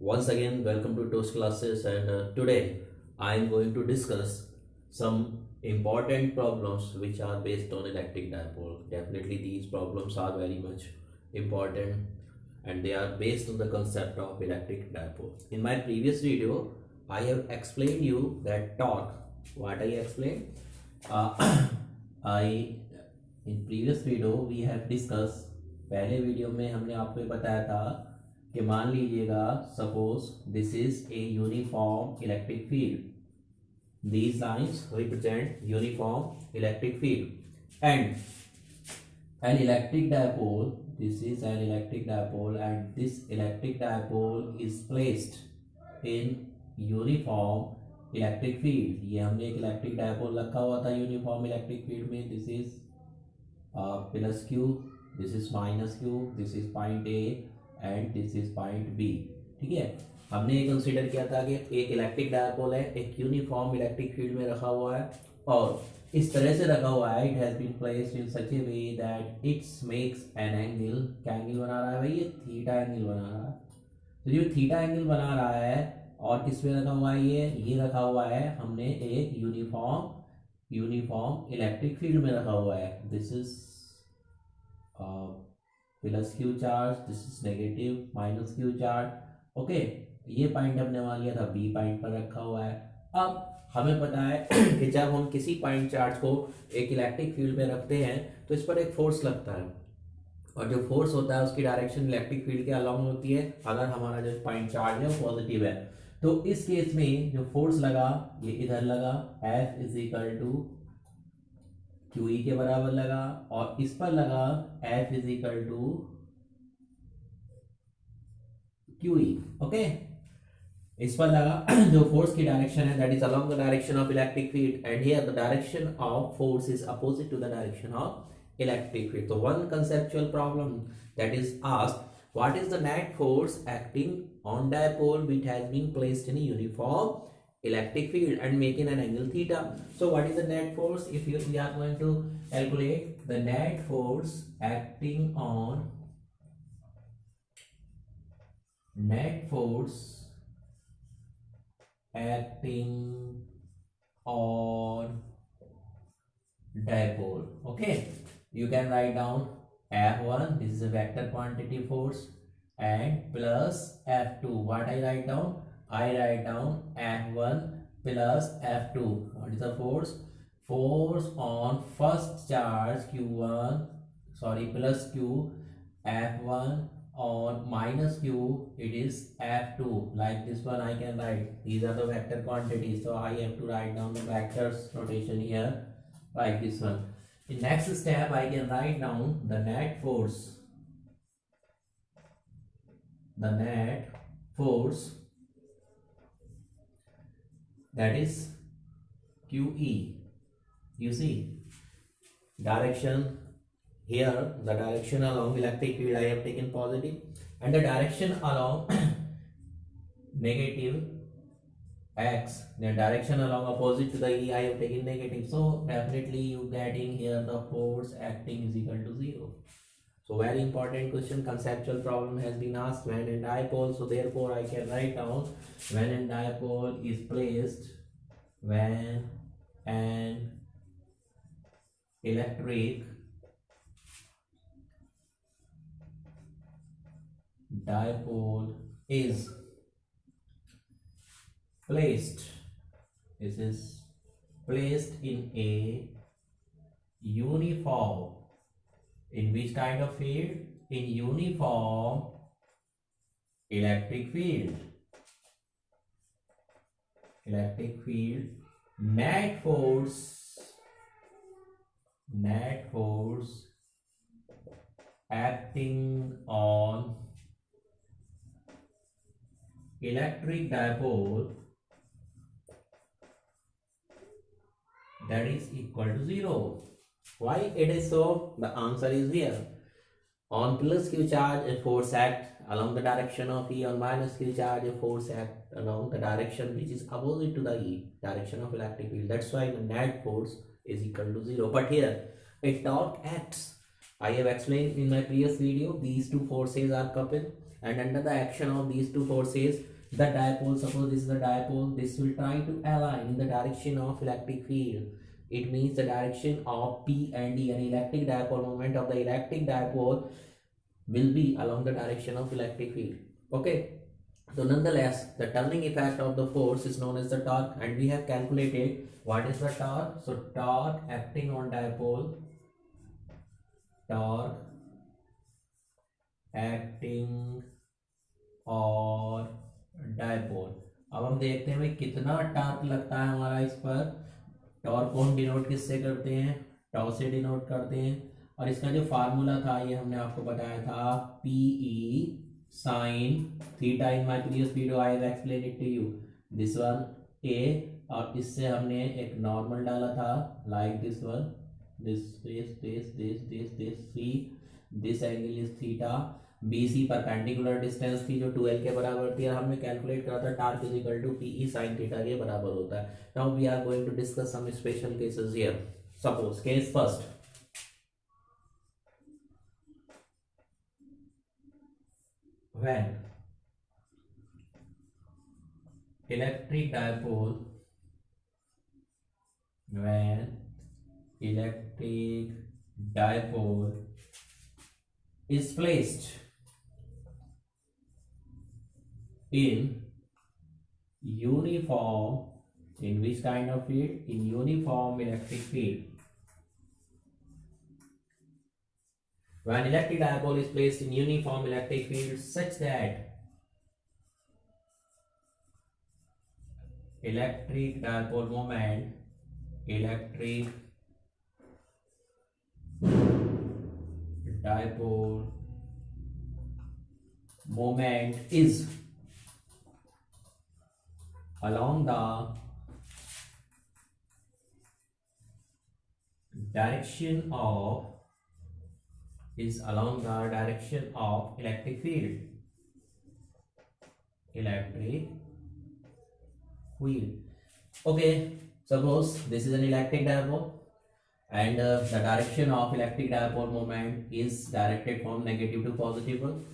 Once again, welcome to Toast Classes, and today I am going to discuss some important problems which are based on electric dipole. Definitely, these problems are very much important and they are based on the concept of electric dipole. In my previous video, I have explained you that torque. What I explained? I in previous video we have discussed. पहले video में हमने आपको ये बताया था कि मान लीजिएगा suppose this is a uniform electric field, these lines represent uniform electric field and an electric dipole, this is an electric dipole and this electric dipole is placed in uniform electric field. ये हमने एक electric dipole रखा हुआ था uniform electric field में. This is plus q, this is minus q, this is point A and this is point B. ठीक है, हमने ये कंसीडर किया था कि एक इलेक्ट्रिक डायपोल है, एक यूनिफॉर्म इलेक्ट्रिक फील्ड में रखा हुआ है और इस तरह से रखा हुआ है. It has been placed in such a way that it's makes an angle. क्या एंगल बना रहा है भाई? ये थीटा एंगल बना रहा है. तो जो थीटा एंगल बना रहा है और किस में रखा हुआ है? ये रखा हुआ है हमने एक यूनिफॉर्म इलेक्ट्रिक फील्ड में रखा हुआ है. This is plus Q charge, this is negative minus Q charge. Okay, ये पॉइंट हमने मान लिया था बी पॉइंट पर रखा हुआ है. अब हमें पता है कि जब हम किसी पॉइंट चार्ज को एक इलेक्ट्रिक फील्ड में रखते हैं तो इस पर एक फोर्स लगता है और जो फोर्स होता है उसकी डायरेक्शन इलेक्ट्रिक फील्ड के अलोंग होती है अगर हमारा जो पॉइंट चार्ज है वो पॉजिटिव है. तो इस केस में जो फोर्स लगा ये इधर लगा, F is equal to q e के बराबर लगा और इस पर लगा F is equal to q e. Okay, इस पर लगा जो फोर्स की डायरेक्शन है that is along the direction of electric field and here the direction of force is opposite to the direction of electric field. तो one conceptual problem that is asked, what is the net force acting on dipole which has been placed in a uniform electric field and making an angle theta? So what is the net force? If we are going to calculate the net force acting on dipole. Okay, you can write down F1, this is a vector quantity force, and plus F2. What I write down? I write down F1 plus F2. What is the force? Force on first charge Q1, sorry, plus Q, F1 on minus Q, it is F2. Like this one I can write. These are the vector quantities. So I have to write down the vectors notation here like this one. In next step I can write down the net force. The net force that is QE. You see direction here, the direction along electric field I have taken positive and the direction along negative x, the direction along opposite to the E I have taken negative. So definitely you getting here the force acting is equal to 0. So very important question, conceptual problem has been asked when a dipole. So therefore I can write down when a dipole is placed, when an electric dipole is placed, this is placed in a uniform, in which kind of field? In uniform electric field. Net force acting on electric dipole that is equal to 0. Why it is so? The answer is here. On plus Q charge a force act along the direction of E. On minus Q charge a force act along the direction which is opposite to the E, direction of electric field. That's why the net force is equal to 0. But here a torque acts. I have explained in my previous video, these two forces are coupled and under the action of these two forces, the dipole, suppose this is the dipole, this will try to align in the direction of electric field. It means the direction of P and D, an electric dipole moment of the electric dipole will be along the direction of electric field. Okay. So nonetheless, the turning effect of the force is known as the torque, and we have calculated what is the torque. So torque acting on dipole, torque acting और dipole. अब हम देखते हैं भाई कितना torque लगता है हमारा इस पर. टॉर्क को हम डिनोट किससे करते हैं, टॉ से डिनोट करते हैं. और इसका जो फार्मूला था ये हमने आपको बताया था, PE sine theta. In my previous video I have explain it to you. This one A, और इससे हमने एक नॉर्मल डाला था like this one, this C. This angle is theta. BC perpendicular distance थी जो 2L के बराबर थी, और हमने कैलकुलेट करा था torque is equal to PE sine theta के बराबर होता है. Now we are going to discuss some special cases here. Suppose case first, when electric dipole is placed in uniform, in which kind of field? In uniform electric field. When electric dipole is placed in uniform electric field such that electric dipole moment is along the direction of electric field. Okay, suppose this is an electric dipole, and the direction of electric dipole moment is directed from negative to positive one.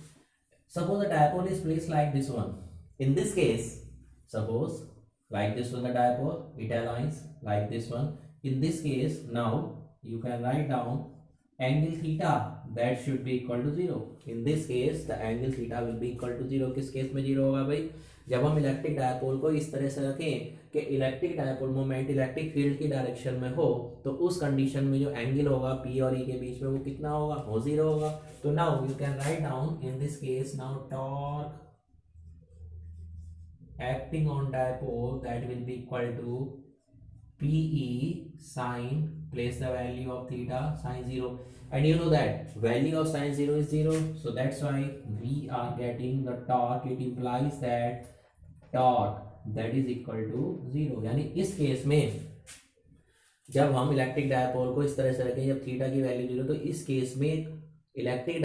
Suppose the dipole is placed like this one. In this case, suppose like this one the dipole, it aligns like this one. In this case, now you can write down angle theta, that should be equal to 0. In this case, the angle theta will be equal to 0. किस case में 0 होगा भाई? जब हम electric dipole को इस तरह से रखें कि electric dipole moment electric field की डायरेक्शन में हो, तो उस कंडीशन में जो एंगल होगा P और E के बीच में वो कितना होगा? वो 0 होगा. तो now you can write down in this case now torque acting on dipole, that will be equal to PE sine, place the value of theta sine 0, and you know that value of sine 0 is 0, so that's why we are getting the torque. It implies that torque that is equal to 0. यानी इस case में जब हम electric dipole को इस तरह से रखें, जब थीटा की वैल्यू 0, तो इस केस में इलेक्ट्रिक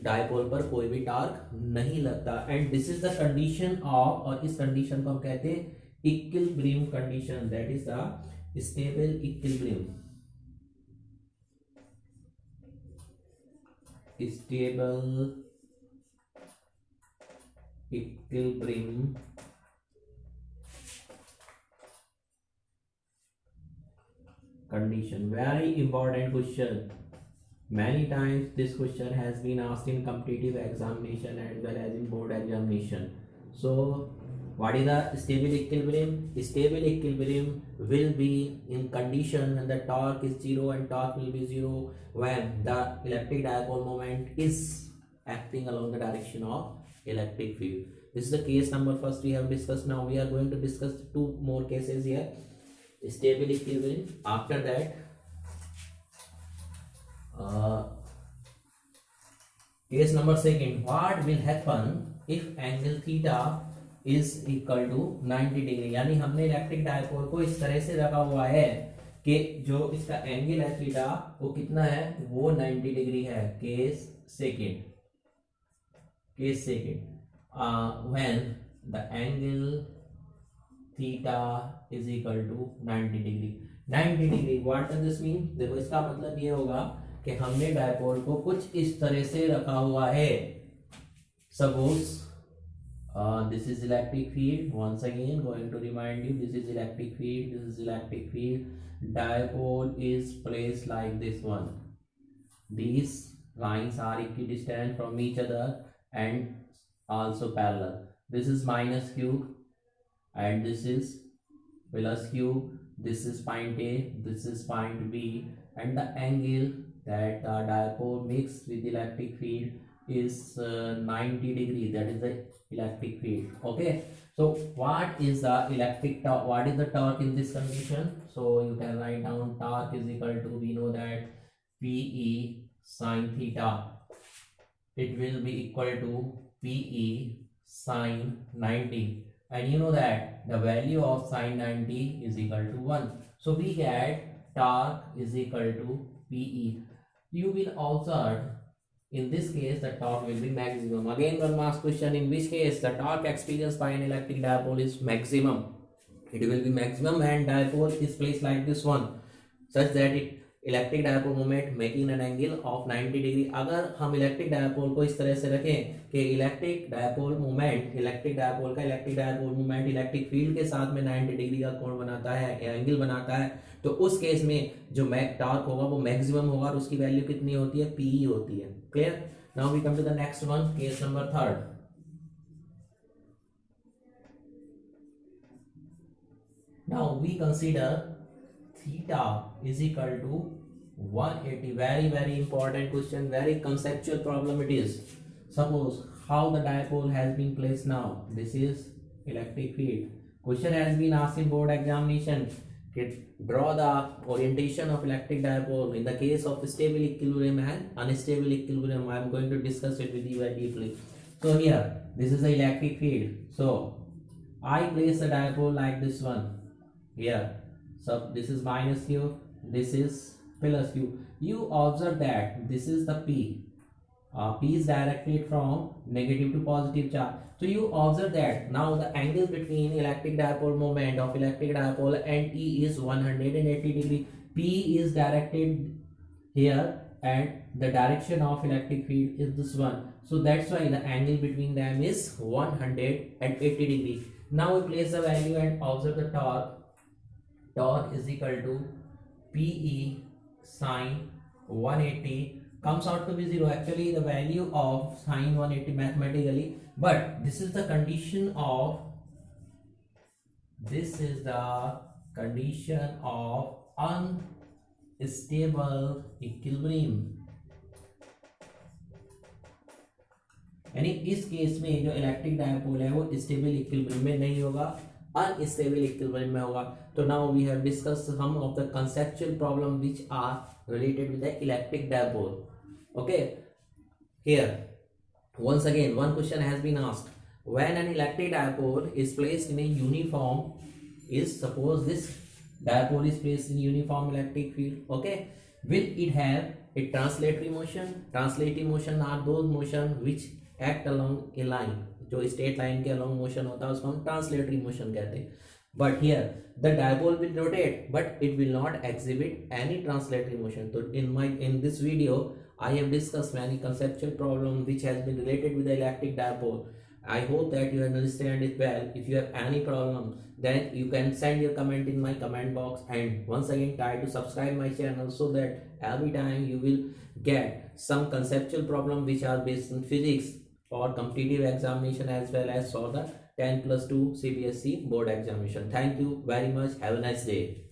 डायपोल पर कोई भी टॉर्क नहीं लगता. And this is the condition of, और इस कंडीशन को हम कहते हैं equilibrium condition, that is the stable equilibrium. Stable equilibrium condition. Very important question. Many times this question has been asked in competitive examination as well as in board examination. So what is the stable equilibrium? Stable equilibrium will be in condition when the torque is 0 and torque will be 0 when the electric dipole moment is acting along the direction of electric field. This is the case number first we have discussed. Now we are going to discuss two more cases here. Stable equilibrium. After that, case number second, what will happen if angle theta is equal to 90 degree. यानी हमने electric dipole को इस तरह से रखा हुआ है कि जो इसका एंगल है थीटा वो कितना है, वो 90 डिग्री है. Case second, when the angle theta is equal to 90 degree. 90 degree what does this mean? देखो इसका मतलब ये होगा कि हमने डायपोल को कुछ इस तरह से रखा हुआ है. suppose this is electric field. Once again going to remind you, this is electric field, this is electric field. Dipole is placed like this one. These lines are equidistant from each other and also parallel. This is minus q and this is plus q. This is point A, this is point B, and the angle that the dipole makes with electric field is 90 degree. That is the electric field. Okay, so what is the electric torque? What is the torque in this condition? So you can write down torque is equal to, we know that PE sin theta, it will be equal to PE sin 90, and you know that the value of sin 90 is equal to 1. So we get torque is equal to PE. You will observe in this case the torque will be maximum. Again, one marks question, in which case the torque experienced by an electric dipole is maximum. It will be maximum and dipole is placed like this one, such that it electric dipole moment making an angle of 90 degree. अगर हम electric dipole को इस तरह से रखें कि electric dipole moment, electric dipole का electric dipole moment electric field के साथ में 90 डिग्री का कोण बनाता है, एंगल बनाता है, तो उस केस में जो टॉर्क होगा वो मैक्सिमम होगा और उसकी वैल्यू कितनी होती है? पी होती है. Clear? Now we come to the next one, case number 3. Now we consider theta is equal to 180. Very important question, very conceptual problem it is. Suppose how the dipole has been placed now. This is electric field. Question has been asked in board examination. Draw the orientation of electric dipole in the case of stable equilibrium and unstable equilibrium. I am going to discuss it with you very deeply. So here, this is the electric field. So I place the dipole like this one here. So this is minus q, this is plus q. You observe that this is the P. P is directed from negative to positive charge. So you observe that now the angle between electric dipole moment of electric dipole and E is 180 degree. P is directed here and the direction of electric field is this one. So that's why the angle between them is 180 degree. Now we place the value and observe the torque. Torque is equal to PE sin 180 comes out to be 0. Actually the value of sin 180 mathematically, but this is the condition of unstable equilibrium. यानी इस case में जो electric dipole है वो stable equilibrium में नहीं होगा, unstable equilibrium में होगा. So now we have discussed some of the conceptual problem which are related with the electric dipole. Okay, here once again one question has been asked. When an electric dipole is placed in a uniform, suppose this dipole is placed in uniform electric field, okay, will it have a translatory motion? Translatory motion are those motion which act along a line. जो straight line के along motion होता है उसको हम translatory motion कहते हैं. But here the dipole will rotate, but it will not exhibit any translatory motion. So in this video I have discussed many conceptual problems which has been related with the electric dipole. I hope that you understand it well. If you have any problem, then you can send your comment in my comment box, and once again try to subscribe my channel so that every time you will get some conceptual problem which are based in physics for competitive examination as well as for the 10+2 CBSE board examination. Thank you very much. Have a nice day.